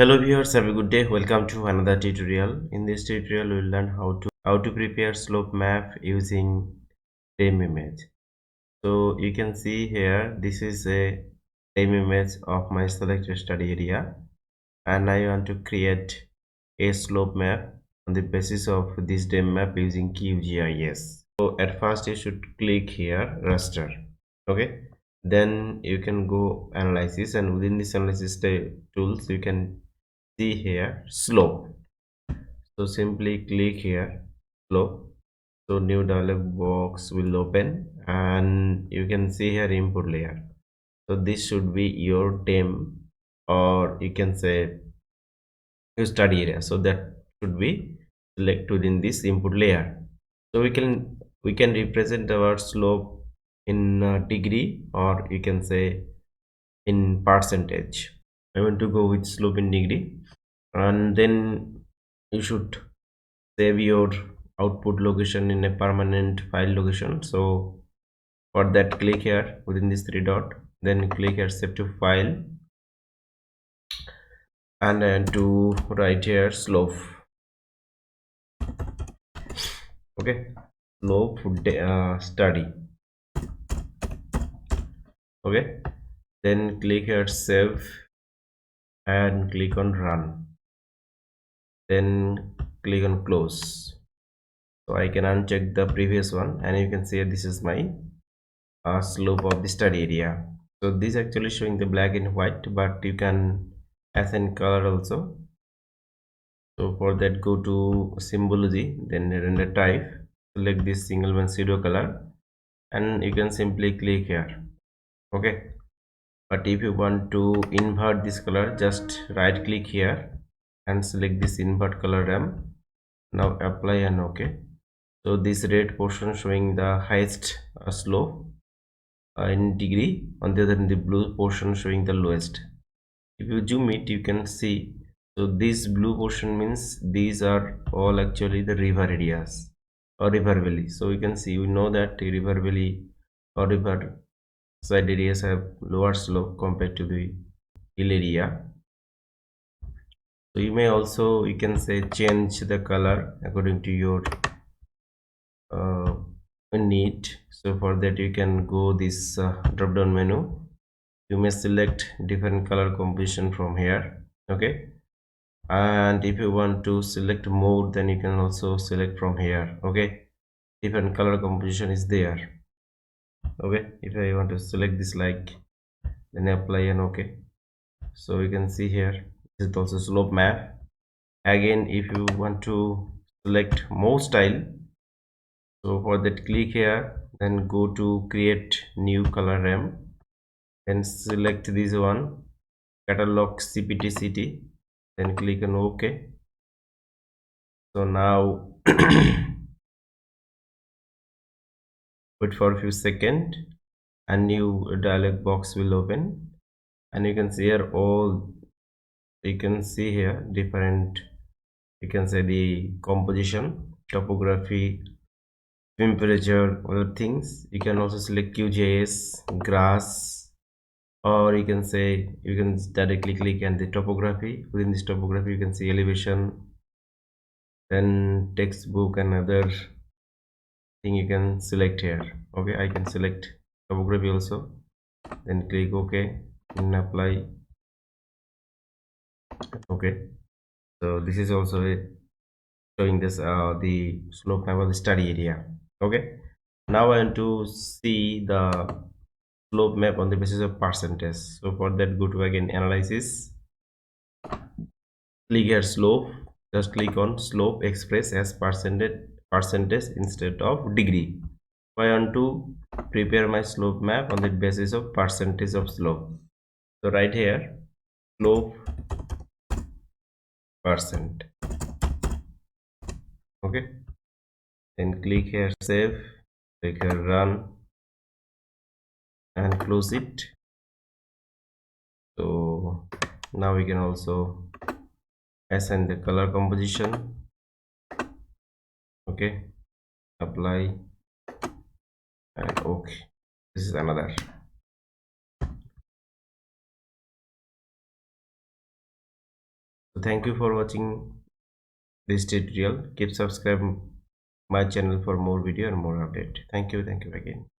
Hello viewers, have a good day. Welcome to another tutorial. In this tutorial, we will learn how to prepare slope map using time image. So you can see here, this is a time image of my selected study area, and I want to create a slope map on the basis of this time map using QGIS. So at first, you should click here raster. Okay, then you can go analysis, and within this analysis tools, you can see here slope. So simply click here slope. So new dialog box will open, and you can see here input layer. So this should be your team, or you can say your study area. So that should be selected in this input layer. So we can represent our slope in degree, or you can say in percentage. I want to go with slope in degree, and then you should save your output location in a permanent file location. So for that, click here within this three dot, then click here save to file, and then to write here slope. Okay, slope study. Okay, then click here save and click on run, then click on close. So I can uncheck the previous one, and you can see this is my slope of the study area. So this actually showing the black and white, but you can assign color also. So for that, go to symbology, then render type, select this single one pseudo color, and you can simply click here. Okay, but if you want to invert this color, just right click here and select this invert color ramp. Now apply and OK. So this red portion showing the highest slope in degree, on the other hand the blue portion showing the lowest. If you zoom it, you can see, so this blue portion means these are all actually the river areas or river valley. So you can see, we know that the river valley or river side areas have lower slope compared to the hill area. So you may also, you can say, change the color according to your uh, need. So for that, you can go this drop down menu. You may select different color composition from here. Okay, and if you want to select mode, then you can also select from here. Okay, different color composition is there. Okay, if I want to select this, like, then apply and OK. So you can see here, this is also slope map. Again, if you want to select more style, so for that, click here, then go to create new color ramp, then select this one, catalog cpt city, then click on OK. So now wait for a few seconds, a new dialog box will open, and you can see here all, you can see here different, you can say the composition, topography, temperature, other things. You can also select QGIS, grass, or you can say, you can directly click on the topography. Within this topography, you can see elevation, then textbook, and other thing you can select here. Okay, I can select topography also, then click OK and apply. Okay, so this is also showing this the slope map of the study area. Okay, now I want to see the slope map on the basis of percentage. So for that, go to again analysis, click here slope, just click on slope express as percentage instead of degree. I want to prepare my slope map on the basis of percentage of slope. So right here, slope percent. Okay, then click here save, click here run, and close it. So now we can also assign the color composition. Okay, apply and OK. This is another. Thank you for watching this tutorial. Keep subscribe my channel for more video and more update. Thank you again.